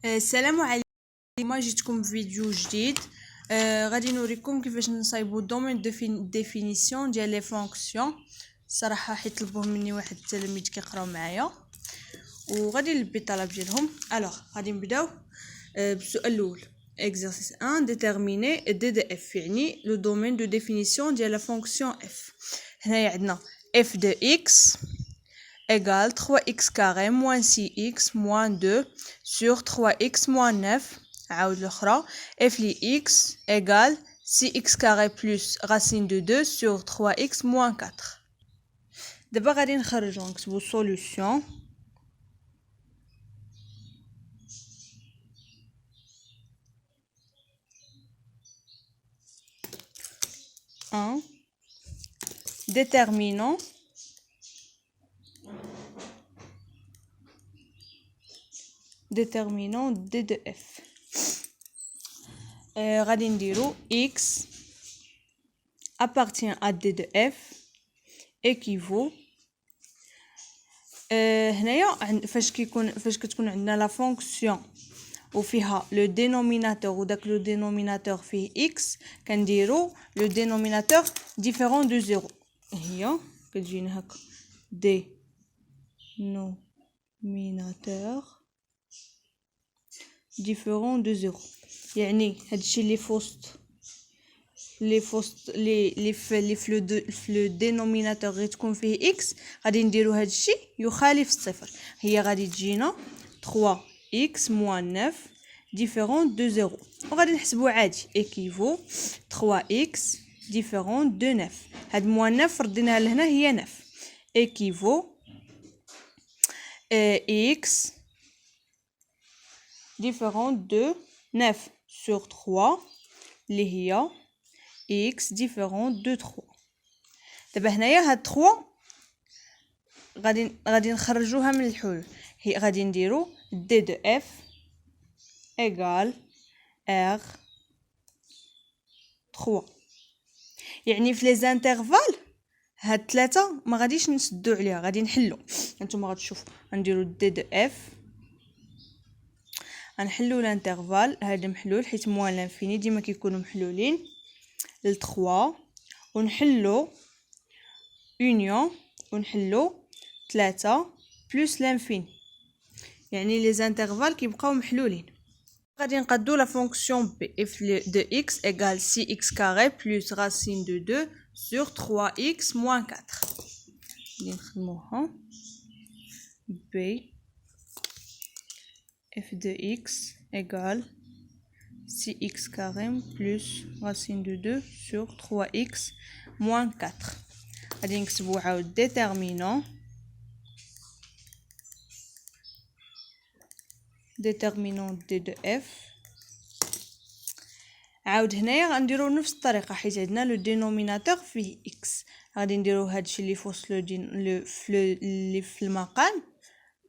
السلام عليكم. اليوم جيتكم بفيديو جديد. غادي نوريكم كيفاش نصايبوا دومين ديفينيسيون ديال لي فونكسيون. الصراحه حيت طلبوه مني واحد التلاميذ كيقراو معايا وغادي نلبي الطلب ديالهم. الوغ غادي نبداو بالسؤال الاول. exercice 1 déterminer DDF يعني لو دومين دو ديفينيسيون ديال لا فونكسيون f. هنايا عندنا f de x égale 3x carré moins 6x moins 2 sur 3x moins 9. عاود الأخرى f li x égale 6x carré plus racine de 2 sur 3x moins 4. دابا غادي نخرجو نكتبو solution. Déterminant D de f. غادي نديرو x appartient à D de f équivaut هنايا فاش كتكون عندنا لا فونكسيون وفيها لو دينوميناتور وداك لو دينوميناتور فيه x كنديرو لو دينوميناتور ديفيرون دو زيرو. هي كتجينا هكا دينوميناتور ديفيرون دو زيرو، يعني هادشي اللي في لو دينوميناتور غتكون فيه x غادي نديرو هادشي يخالف الصفر. هي غادي تجينا 3x moins 9 ديفيرون دو زيرو، وغادي نحسبو عادي équivaut 3x ديفيرون دو 9. هاد moins 9 رديناها لهنا هي 9 équivaut x différent de 9 sur 3 اللي هي x différent de 3. دابا هنايا هاد 3 غادي نخرجوها من الحلول. هي غادي نديرو d de f égale r 3، يعني في لي زانترفال هاد 3 ما غاديش نسدو عليها، غادي نحلو. هانتوما غتشوفوا غنديرو d de f غنحلو الانترفال هذا محلول حيت موان لانفيني ديما كيكونوا محلولين ل 3 ونحلو اونيون ونحلو 3 بلس لانفيني، يعني لي زانترفال كيبقاو محلولين. غادي نقادو لا فونكسيون بي اف دو x égale 6x carré plus racine de 2 sur 3x moins 4. غادي نخدموها b f de x égale 6x carré plus racine de 2 sur 3x moins 4. غادي نكتبو عاود déterminant d de f. عاود هنايا غنديرو نفس الطريقه حيت عندنا لو دينوميناتور فيه x. غادي نديرو هادشي اللي في وسط اللي في المقام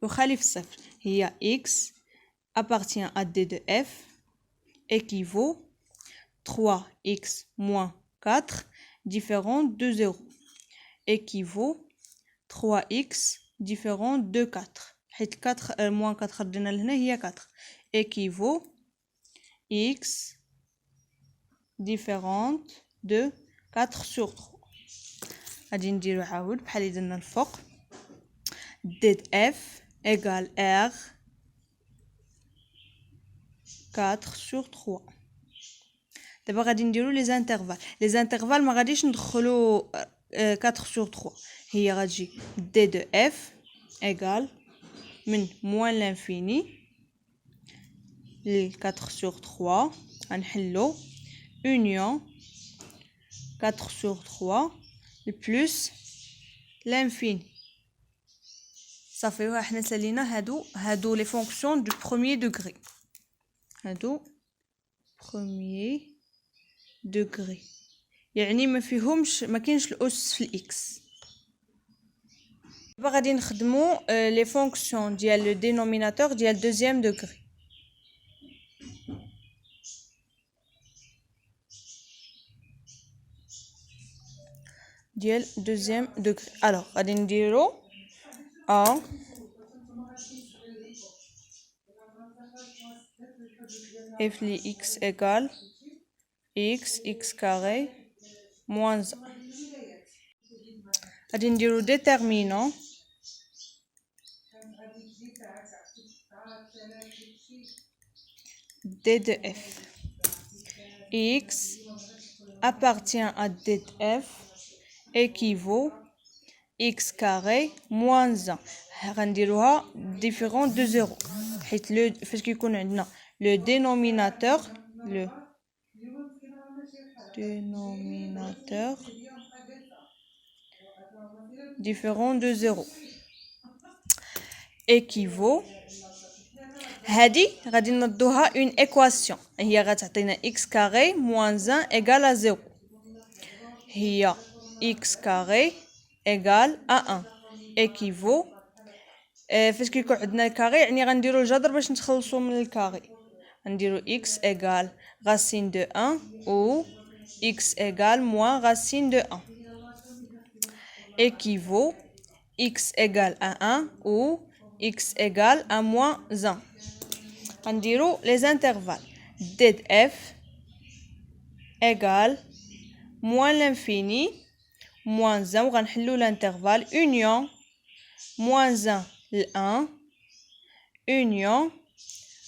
يخالف الصفر. هي x appartient à d de f équivaut 3x moins 4 différent de 0 équivaut 3x différent de 4 حيت 4 moins 4 ردينا لهنا هي 4 équivaut x différente de 4 sur 3. غادي نديرو عاود بحال اللي درنا الفوق d de f égale r 4 sur 3. دابا غادي نديرو لي زانترفال ما غاديش ندخلو 4 sur 3. هي غتجي d de f égale من موان لانفيني ل 4 sur 3 غنحلو اونيون 4 sur 3 بلس لانفيني. صافي حنا سالينا هادو لي فونكسيون دو بروميير دوغري. هادو بروميير دوغري يعني ما فيهمش ما كاينش الاس في الاكس. دابا غادي نخدمو لي فونكسيون ديال لو دينوميناتور ديال دوزيام دوغري. الوغ غادي نديرو ا f li x égale x carré moins 1. غادي نديرو déterminant d de f. X appartient à d de f équivaut x carré moins 1. غنديروها différent de 0 حيت لو فاش كيكون عندنا le dénominateur différent de 0 équivaut هادي غادي نردوها une équation هي غتعطينا x carré moins 1 égale à 0 هي x carré égale à 1 équivaut فاش كيكون عندنا الكاري يعني غنديرو الجذر باش نتخلصوا من الكاري غنديرو x égale racine de 1 ou x égale moins racine de 1 équivaut x égale à 1 ou x égale à moins 1 غنديرو les intervalles d de f égale moins l'infini moins 1 وغنحلو l'intervalle union moins 1 1 union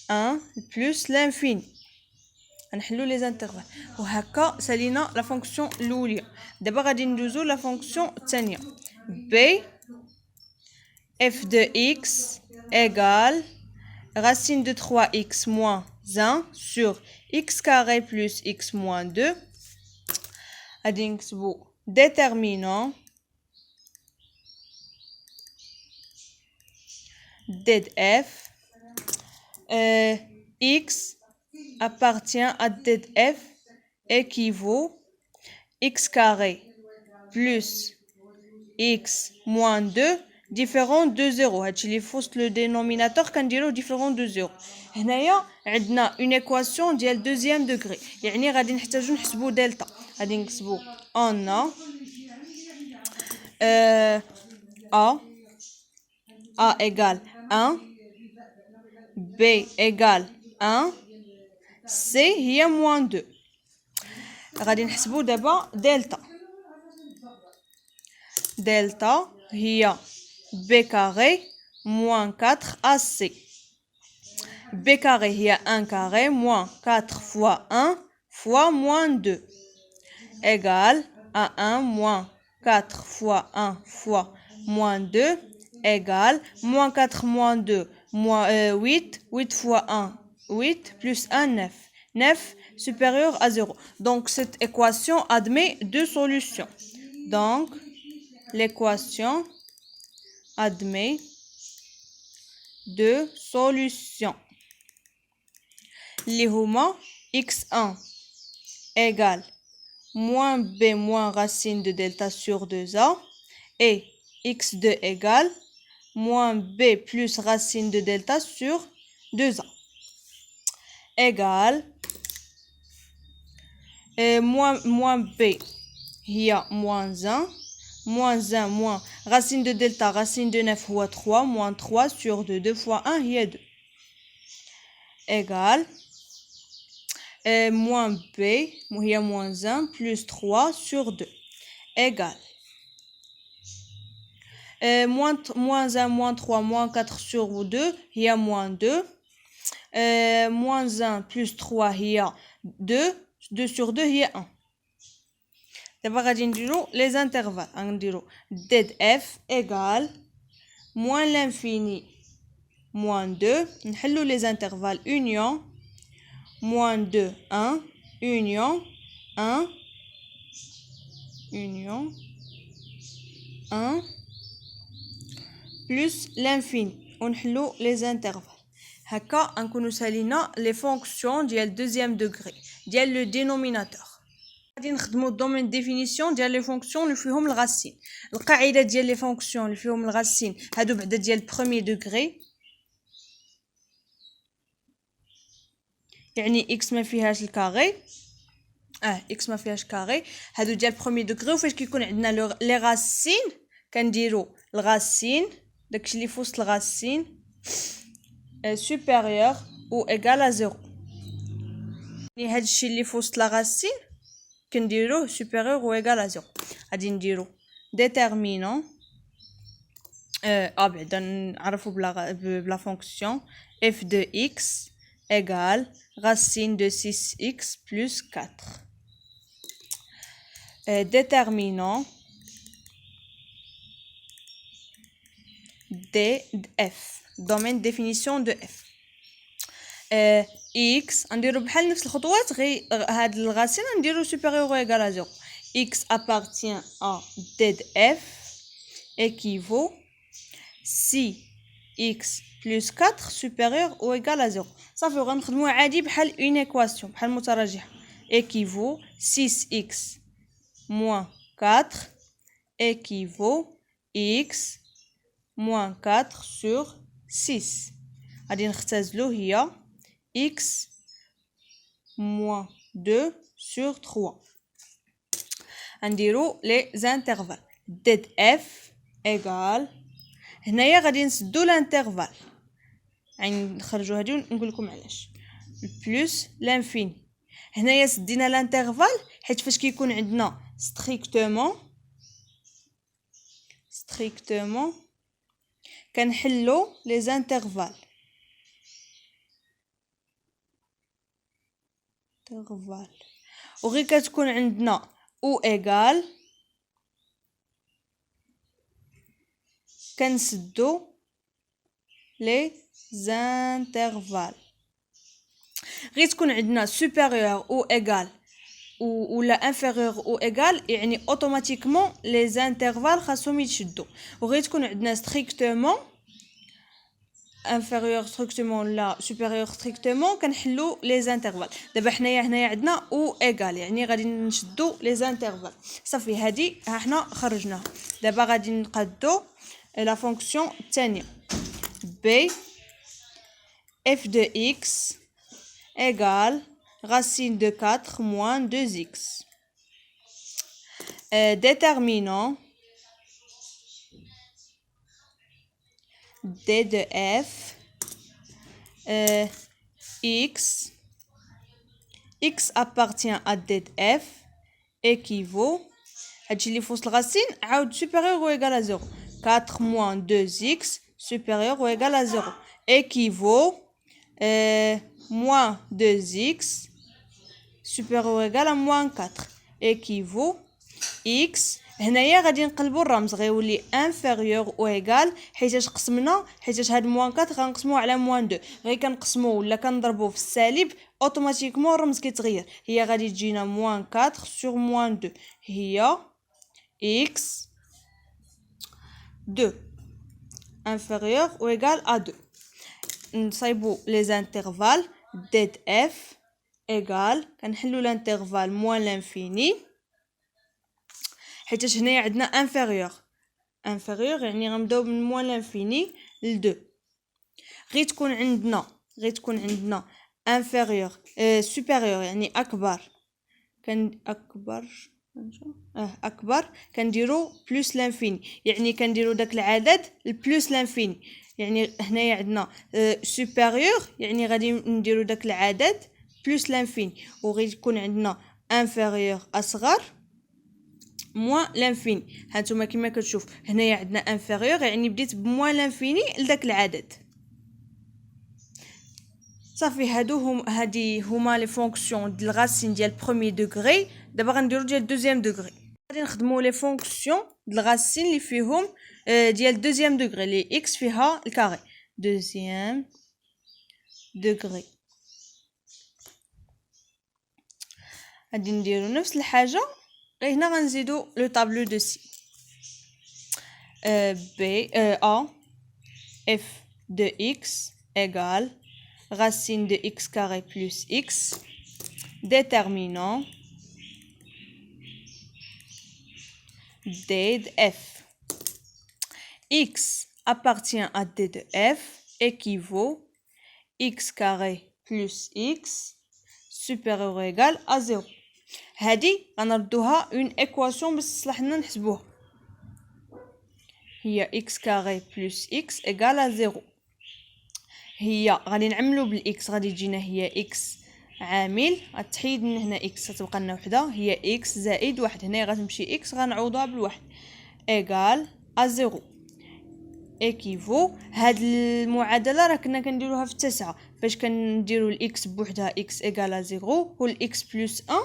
1 plus l'infini غنحلو les intervalles وهكا سالينا لا فونكسيون الاولى دابا غادي ندوزو لا فونكسيون الثانيه b f de x égale racine de 3x moins 1 sur x carré plus x moins 2 غادي نكتبو déterminant d de f x appartient à d de f équivaut x carré plus x moins 2 différent de 0 هادشي اللي في وسط لو dénominateur كنديرو différent de 0 هنايا عندنا une équation ديال دوزيام دوغري يعني غادي نحتاجو نحسبو دلتا غادي نكتبو on a égale 1 b égale 1 c هي moins 2 غادي نحسبو دابا دلتا هي b carré moins 4 ac b carré هي 1 carré moins 4 fois 1 fois moins 2 égale à 1 moins 4 fois 1 fois moins 2 égale moins 4 moins 2 moins 8 8 fois 1 8 plus 1 9 9 supérieur à 0 donc cette équation admet deux solutions donc l'équation admet deux solutions اللي هما x1 égale moins b moins racine de delta sur 2a et x2 égale moins b plus racine de delta sur 2a égale moins b هي moins 1 moins 1 moins racine de delta racine de 9 هو 3 moins 3 sur 2 2 fois 1 هي 2 égale moins b هي moins 1 plus 3 sur 2 égale moins 1 moins 3 moins 4 sur 2 هي moins 2 moins 1 plus 3 هي 2 2 sur 2 هي 1 دابا غادي نديرو les intervalles غنديرو d de f égale moins l'infini moins 2 نحلو les intervalles union moins 2 1 union 1 union 1 plus l'infini ونحلو les intervalles هكا غنكونو سالينا les fonctions ديال دوزيام دوغري ديال لو dénominateur غادي نخدمو الدومين ديفينيسيون ديال لي فونكسيون اللي فيهم الغاسين القاعده ديال لي فونكسيون اللي فيهم الغاسين هادو بعدا ديال بروميي دوغري يعني اكس ما فيهاش الكاري اكس ما فيهاش كاري هادو ديال بروميي دوغري وفاش كيكون عندنا لي غاسين كنديرو الغاسين داكشي اللي في وسط الغاسين supérieur ou égal à 0 يعني هاد الشيء اللي في وسط لا غاسين كنديروه supérieur ou égal à 0. غادي نديرو déterminant بعدا نعرفو بلا فونكسيون f de x égale racine de 6x plus 4. Déterminant d de f, domaine définition de f. x نديرو بحال نفس الخطوات غير هاد الغاسين نديرو supérieur ou égal à 0. x appartient à d de f équivaut si x plus 4 supérieur ou égal à 0. صافي غنخدموها عادي بحال une équation بحال متراجحة équivaut 6x moins 4 équivaut x moins 4 sur 6. غادي نختزلو هي x moins 2 sur 3. نديرو لي زانترفال d de f égale هنايا غادي نسدو الانترفال يعني نخرجو هادي ونقول لكم علاش بلس لانفيني. هنايا سدينا الانترفال حيت فاش كيكون عندنا ستريكتومون كنحلو لي زانترفال وغير كتكون عندنا او ايغال كنسدو لي زانترفال. غير تكون عندنا supérieur ou égal ولا inférieur ou égal يعني اوتوماتيكمون لي زانترفال خاصهم يتشدوا. وغير تكون عندنا strictement inférieur strictement ولا supérieur strictement كنحلو لي زانترفال. دابا حنايا هنايا عندنا او ايغال يعني غادي نشدو لي زانترفال. صافي هادي ها حنا خرجناها. دابا غادي نقادو لا فونكسيون الثانيه b f de x égale racine de 4 moins 2x. Déterminant d de f x appartient à d de f équivaut هادشي اللي في وسط الغاسين عاود supérieur ou égal à 0. 4 moins 2x supérieur ou égal à 0 équivaut moins 2x supérieur ou égal à moins 4 équivaut x. هنايا غادي نقلبوا الرمز غيولي inférieur ou égal حيتاش قسمنا حيتاش هاد moins 4 غنقسموه على moins 2 غير كنقسموه ولا كنضربوه في السالب اوتوماتيكمون الرمز كيتغير. هي غادي تجينا moins 4 sur moins 2 هي x 2 inférieur ou égal à 2. نصايبو les intervalles d de f égale كنحلو l'intervalle moins l'infini حيتاش هنايا عندنا inférieur يعني غنبداو من moins l'infini ل 2. غير تكون عندنا inférieur supérieur يعني اكبر كنديرو بلس لانفيني يعني كنديرو داك العدد البلس لانفيني. يعني هنايا عندنا supérieur يعني غادي نديرو داك العدد بلس لانفيني. وغادي يكون عندنا inférieur اصغر moins لانفيني. هانتوما كما كتشوف هنايا عندنا inférieur يعني بديت بموان لانفيني لداك العدد. صافي هادي هما لي فونكسيون ديال الغاسين ديال بروميي دوغري. دابا غنديرو ديال دوزيام دوغري. غادي نخدمو لي فونكسيون ديال الغاسين اللي فيهم ديال دوزيام دوغري لي اكس فيها الكاري دوزيام دوغري. غادي نديرو نفس الحاجه غير هنا غنزيدو لو طابلو دو سي b a f de x égale racine de x carré plus x. Déterminant d de f. X appartient à d de f équivaut x carré plus x supérieur ou égal à 0. هادي غنردوها une équation باش تصلح لنا نحسبوها. هي x carré plus x égal à 0. هي غادي نعملو بالاكس غادي تجينا هي x عامل غتحيد من هنا اكس غتبقى لنا وحده هي اكس زائد واحد. هنايا غتمشي اكس غنعوضوها بالواحد ايغال ا زيرو ايكيفو. هاد المعادله راه كنا كنديروها في التاسعه فاش كنديروا الاكس بوحدها اكس ايغال زيرو والاكس بلس 1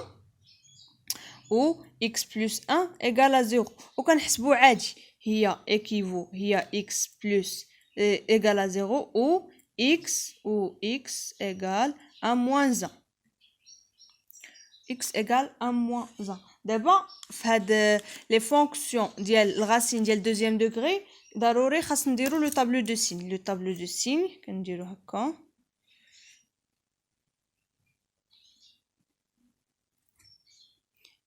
و x بلس 1 ايغال زيرو وكنحسبوا عادي هي ايكيفو هي x بلس ايغال زيرو و x ايغال ا موان 1 x ايغال ا موان 1. دابا في هاد لي فونكسيون ديال الغاسين ديال دوزيام دوغري ضروري خاص نديرو لو طابلو دو سين. لو طابلو دو سين كنديرو هكا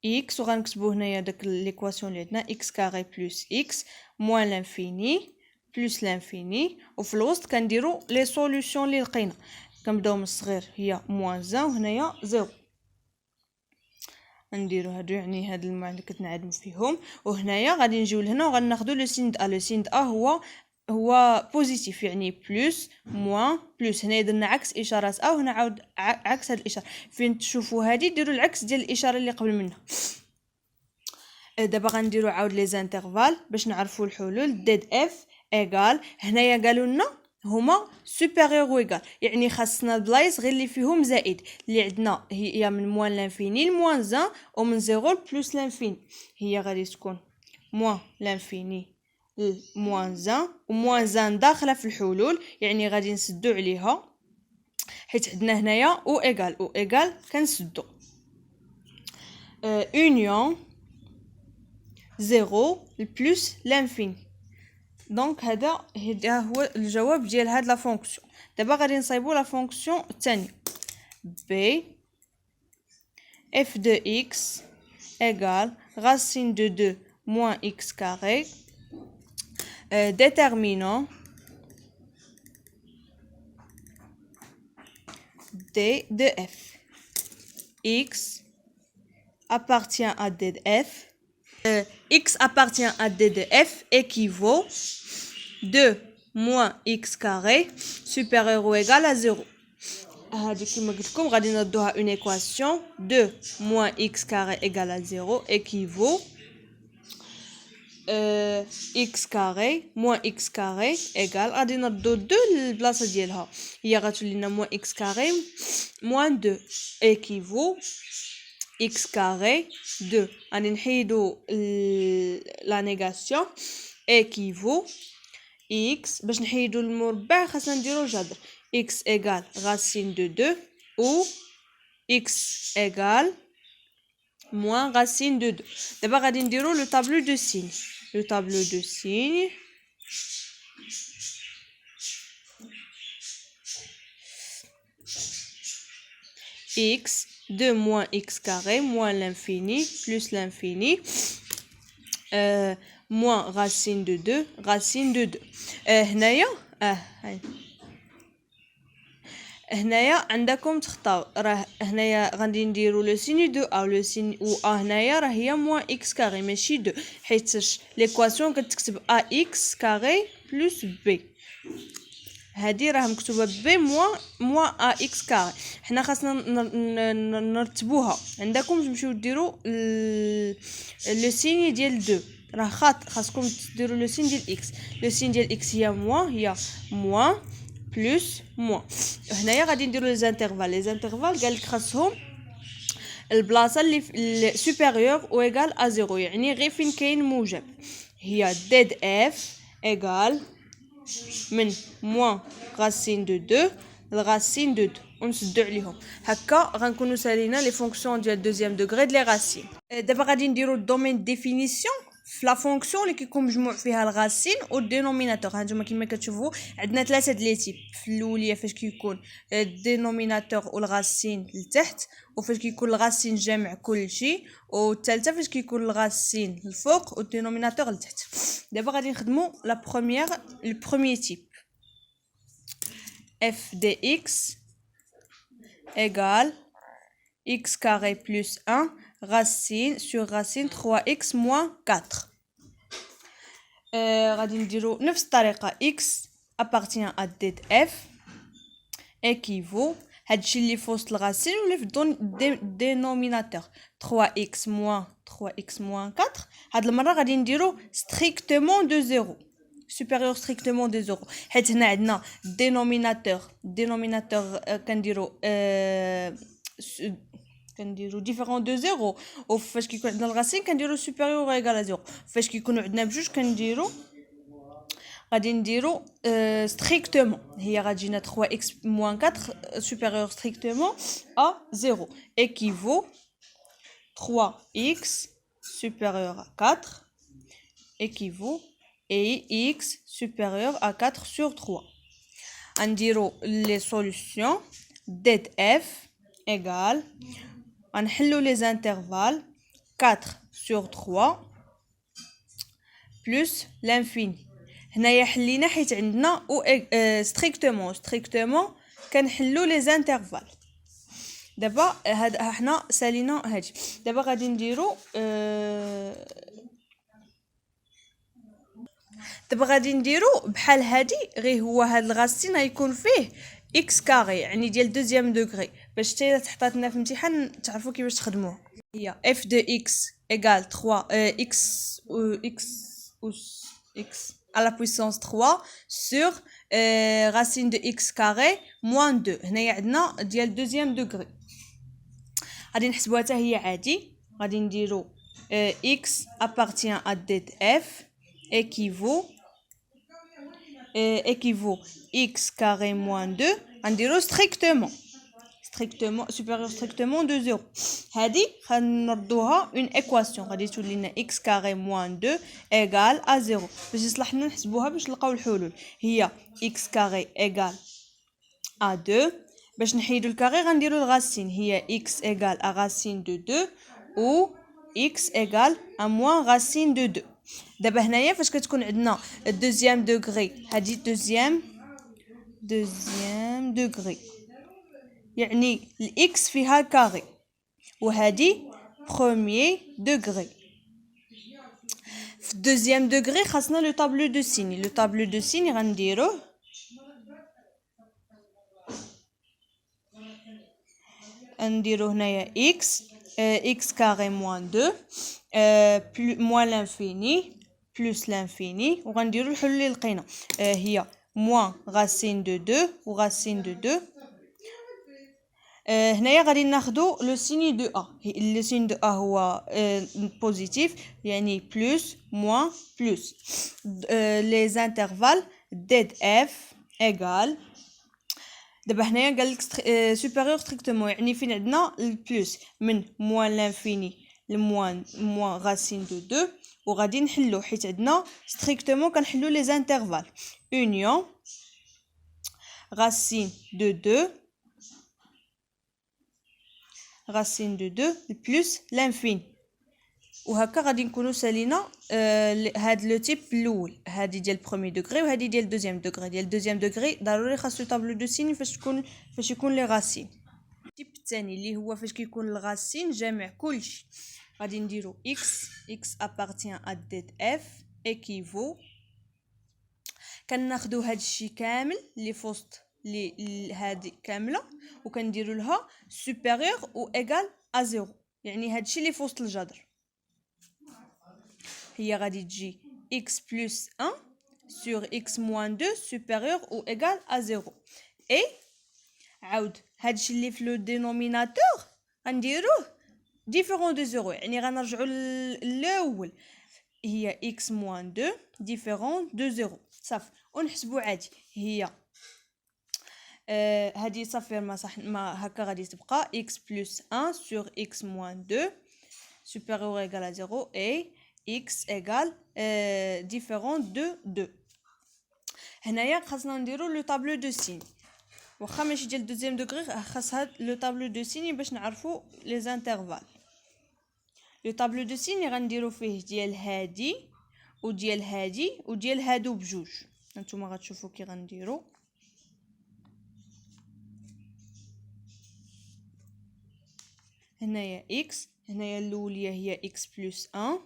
x وغنكتبو هنايا داك ليكواسيون اللي عندنا x كاري بلس x موان لانفيني بلس لانفيني وفي الوسط كنديرو لي سوليوشن اللي لقينا كنبداو من الصغير هي موان 1 وهنايا 0 نديرو هادو يعني هاد المعادله كتنعدم فيهم وهنايا غادي نجيو لهنا وغناخدو لو سين د ا. لو سين د ا هو بوزيتيف يعني بلس موان بلس. هنا درنا عكس اشاره ا وهنا عاود عكس هاد الاشاره. فين تشوفوا هادي ديروا العكس ديال الاشاره اللي قبل منها. دابا غنديروا عاود لي زانترفال باش نعرفوا الحلول. ديد اف ايغال هنايا قالوا لنا هما سوبيريور و ايغال يعني خاصنا البلايص غير اللي فيهم زائد اللي عندنا هي من موان لانفيني لموان 1 ومن 0 بلس لانفيني. هي غادي تكون موان لانفيني موان 1 وموان 1 داخله في الحلول يعني غادي نسدو عليها حيت عندنا هنايا او ايغال كنسدو اونيون 0 بلس لانفيني. دونك هذا هو الجواب ديال هاد لا فونكسيون. دابا غادي نصايبو لا فونكسيون الثانيه b f de x égale racine de 2 moins x carré. Déterminant d de f. X appartient à d de f. X appartient à d de f équivaut 2 moins x carré supérieur ou égal à 0. هادي كما قلت لكم غادي نردوها une équation 2 moins x carré égal à 0 équivaut x carré moins x carré égal غادي نردو 2 للبلاصه ديالها هي غتولي لنا moins x carré moins 2 équivaut x carré 2 غادي نحيدو لا نيغاسيون équivaut x باش نحيدو المربع خاصنا نديرو جذر x égal racine de 2 ou x égal moins racine de 2. دابا غادي نديرو لو طابلو دو سين. لو طابلو دو سين x 2 moins x carré moins l'infini plus l'infini moins racine de 2 racine de 2. هنايا هنايا عندكم تخطاو راه هنايا غادي نديرو لو سين دو ا لو سين و ا هنايا راه هي موان اكس كاري ماشي 2 حيت ليكواسيون كتكتب ا اكس كاري بلس بي هادي راه مكتوبه بي موان ا اكس كاري. حنا خاصنا نرتبوها عندكم تمشيو ديروا لو سين ديال 2 راه خاصكم ديروا لو سين ديال اكس. لو سين ديال اكس هي موان بلس موان. هنايا غادي نديرو لي زانترفال قالك خاصهم البلاصه اللي سوبيريور او ايغال ا 0 يعني غير فين كاين موجب هي ديد اف ايغال من موان راسين دو 2 لغاسين دو 2 ونسدو عليهم هكا غنكونوا سالينا لي فونكسيون ديال دوزيام دوغري د لي راسين. دابا غادي نديرو الدومين ديفينيسيون في لا فونكسيون اللي كيكون مجموع فيها الغاسين والدينوميناتور. هانتوما كما كتشوفوا عندنا ثلاثه د لي تيب. في الاوليه فاش كيكون الدينوميناتور والغاسين لتحت وفاش كيكون الغاسين جامع كلشي والثالثه فاش كيكون الغاسين الفوق والدينوميناتور لتحت. دابا غادي نخدموا لا بروميير لو بروميير تيب f de x égale x carré plus 1 racine sur racine 3x moins 4. غادي نديرو نفس الطريقه x appartient à d de f équivaut هادشي اللي في وسط الغاسين ولا في الدينوميناتور 3x moins 3x moins 4. هاد المره غادي نديرو strictement de 0 supérieur strictement de 0 حيت هنا عندنا denominateur كنديرو différent de 0 وفاش كيكون عندنا الغاسين كنديرو supérieur ou égal à 0. فاش كيكونوا عندنا بجوج كنديرو غادي نديرو strictement هي غتجينا 3x moins 4 supérieur strictement à 0 équivaut 3x supérieur à 4 équivaut et x supérieur à 4 sur 3. نديرو les solutions df égale نحلو les intervalles 4 sur 3 plus l'infini. هنايا حلينا حيت عندنا او strictement كنحلو لي زانترفال. دابا هاد حنا سالينا هادي. دابا غادي نديرو بحال هادي غير هو هاد الغاسين غيكون فيه اكس كاري يعني ديال دوزيام دوغري باش حتى الا تحطات لنا في الامتحان تعرفوا كيفاش تخدموها. هي اف دو اكس ايغال 3 x à la puissance 3 sur racine de x carré moins 2. هنايا عندنا ديال دوزيام دوغري غادي نحسبوها حتى هي عادي. غادي نديرو x appartient à df équivaut x carré moins 2 غنديرو strictement supérieur strictement de 0. هادي غنردوها une équation غادي تولي لنا x carré moins 2 égale à 0 باش يصلح لنا نحسبوها باش نلقاو الحلول. هي x carré égale à 2 باش نحيدو الكاري غنديرو الغاسين هي x égale à racine de 2 ou x égale à moins racine de 2. دابا هنايا فاش كتكون عندنا الدوزيام دوغري هادي دوزيام دوغري يعني الاكس فيها كاري وهادي بروميير دوغري. في الدوزيام دوغري خاصنا لو طابلو دو سيني غنديروه هنايا x carré moins 2 moins l'infini plus l'infini وغنديرو الحلول اللي لقينا هي moins racine de 2 و racine de 2. هنايا غادي ناخدو لو سيني دو ا. لو سيني دو ا هو بوزيتيف يعني بلس موان بلس لي زانترفال ديد اف ايغال. دابا هنايا قالك supérieur strictement يعني فين عندنا البلس من موان لانفيني لموان راسين دو 2 وغادي نحلو حيت عندنا strictement كنحلو لي زانترفال union racine de 2 racine de 2 plus l'infini. وهكا غادي نكونوا سالينا هاد لو تيب الاول هادي ديال بروميير دوغري وهادي ديال دوزيام دوغري. ديال دوزيام دوغري ضروري خاصو طابلو دو سين فاش يكون لي غاسين. التيب الثاني اللي هو فاش كيكون الغاسين جامع كلشي غادي نديرو x appartient à det f équivaut كناخدو هادشي كامل اللي في وسط لي هادي كامله وكنديروا لها supérieur ou égal à 0 يعني هادشي اللي في وسط الجذر. هي غادي تجي x plus 1 sur x moins 2 supérieur ou égal à 0 et عاود هادشي اللي في لو دينوميناتور غنديروه différent de 0 يعني غنرجعوا للاول هي x moins 2 différent de 0 صافي ونحسبوا عادي. هي هادي صافي ما هكا غادي تبقى x plus 1 sur x moins 2 supérieur ou égal à 0 et x égale différent de 2. هنايا خاصنا نديرو لو طابلو دو سين واخا ماشي ديال دوزيام دوغري خاص هاد لو طابلو دو سين باش نعرفو لي زانترفال. لو طابلو دو سين غنديرو فيه ديال هادي وديال هادي وديال هادو بجوج. نتوما غتشوفوا كي غنديرو هنايا x هنايا الاوليه هي x plus 1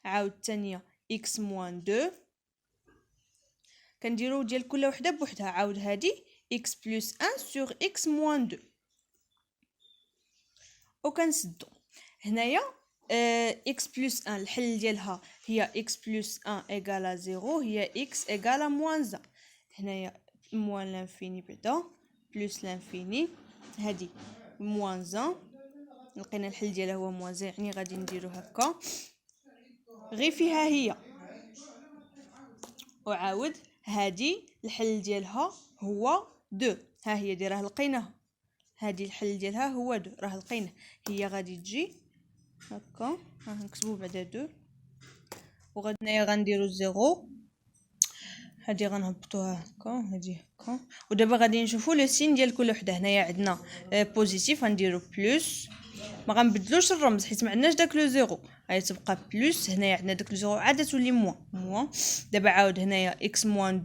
عاود الثانيه x moins 2 كنديرو ديال كل وحده بوحدها. عاود هادي x plus 1 sur x moins 2 وكنسدو هنايا x plus 1 الحل ديالها هي x plus 1 égale 0 هي x égale moins 1 هنايا موان لانفيني بعدا بلس لانفيني هادي moins 1 لقينا الحل ديالها هو موان 1 يعني غادي نديرو هكا غير فيها هي وعاود هادي الحل ديالها هو 2 ها هي دي راه لقيناها هادي الحل ديالها هو 2 راه لقينا هي غادي تجي هكا ها نكتبو بعدا 2 وغادي هنايا غنديرو 0 هادي غنهبطوها هكا هادي هكا ودابا غادي نشوفو لو سين ديال كل وحده هنايا عندنا بوزيتيف غنديرو بلس ما غنبدلوش الرمز حيت ما عندناش داك لو زيرو غادي تبقى بلس هنايا عندنا داك لو زيرو عاد تولي موان دابا عاود هنايا اكس موان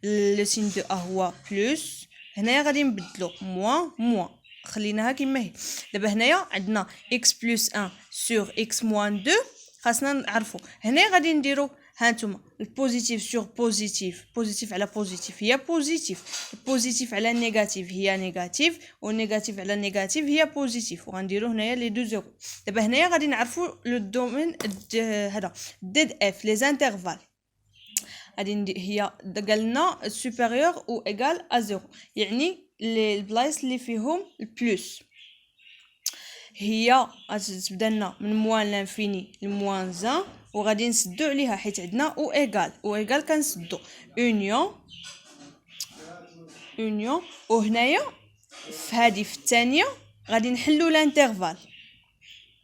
2 لو سين 2 هو بلس هنايا غادي نبدلو موان خليناها كما هي دابا هنايا عندنا اكس بلس 1 سور اكس موان 2 خاصنا نعرفو هنا غادي نديرو هانتوما البوزيتيف سور بوزيتيف بوزيتيف على بوزيتيف هي بوزيتيف البوزيتيف على النيجاتيف هي نيجاتيف والنيجاتيف على النيجاتيف هي بوزيتيف وغنديرو هنايا لي دو زيرو دابا هنايا غادي نعرفو لو دومين هذا ديد اف لي زانترفال غادي هي قالنا سوبيريور او ايغال ا زيرو يعني البلايص اللي فيهم البلس هي غتبدا لنا من موان لانفيني لموان 1 وغادي نسدو عليها حيت عندنا او ايغال كنسدو اونيون وهنايا في هذه في الثانيه غادي نحلو الانترفال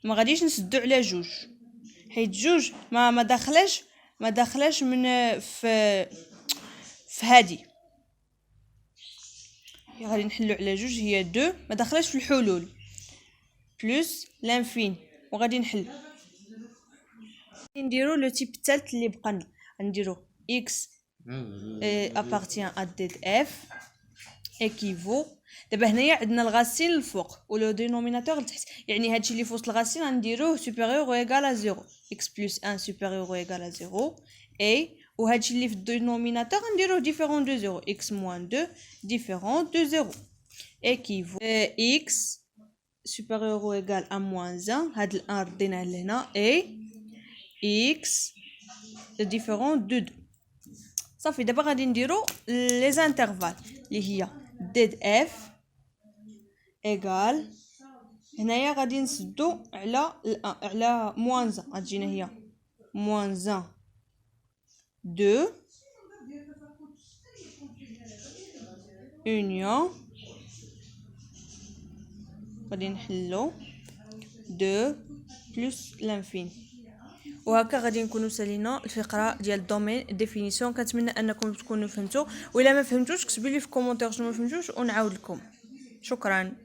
ما غاديش نسدو على جوج حيت جوج ما داخلاش من في هذه غادي نحلو على جوج هي 2 ما داخلاش في الحلول بلس لانفين وغادي نحل نديرو لو تيب الثالث اللي بقى لنا نديرو x appartient à ديد اف ايكيفو دابا هنايا عندنا الغاسين الفوق ولو دينوميناتور لتحت يعني هادشي اللي في وسط الغاسين غنديروه سوبيريور او ايغال 0 x بلس 1 سوبيريور او ايغال 0 اي وهادشي اللي في الدينوميناتور غنديروه ديفيرون دو 0 x موان 2 ديفيرون دو 0 ايكيفو x supérieur ou égal à moins 1 هاد ال 1 رديناه لهنا et x différent de 2 صافي دابا غادي نديرو لي زانترفال اللي هي ديد اف ايغال هنايا غادي نسدو على موان 1 غتجينا هي موان 1 2 اونيون غادي نحلو 2 بلس لانفين وهكا غادي نكونوا سالينا الفقره ديال الدومين ديفينيسيون كنتمنى انكم تكونوا فهمتوا وإلا ما فهمتوش كتبوا لي في كومونتير شنو ما فهمتوش ونعاود لكم شكرا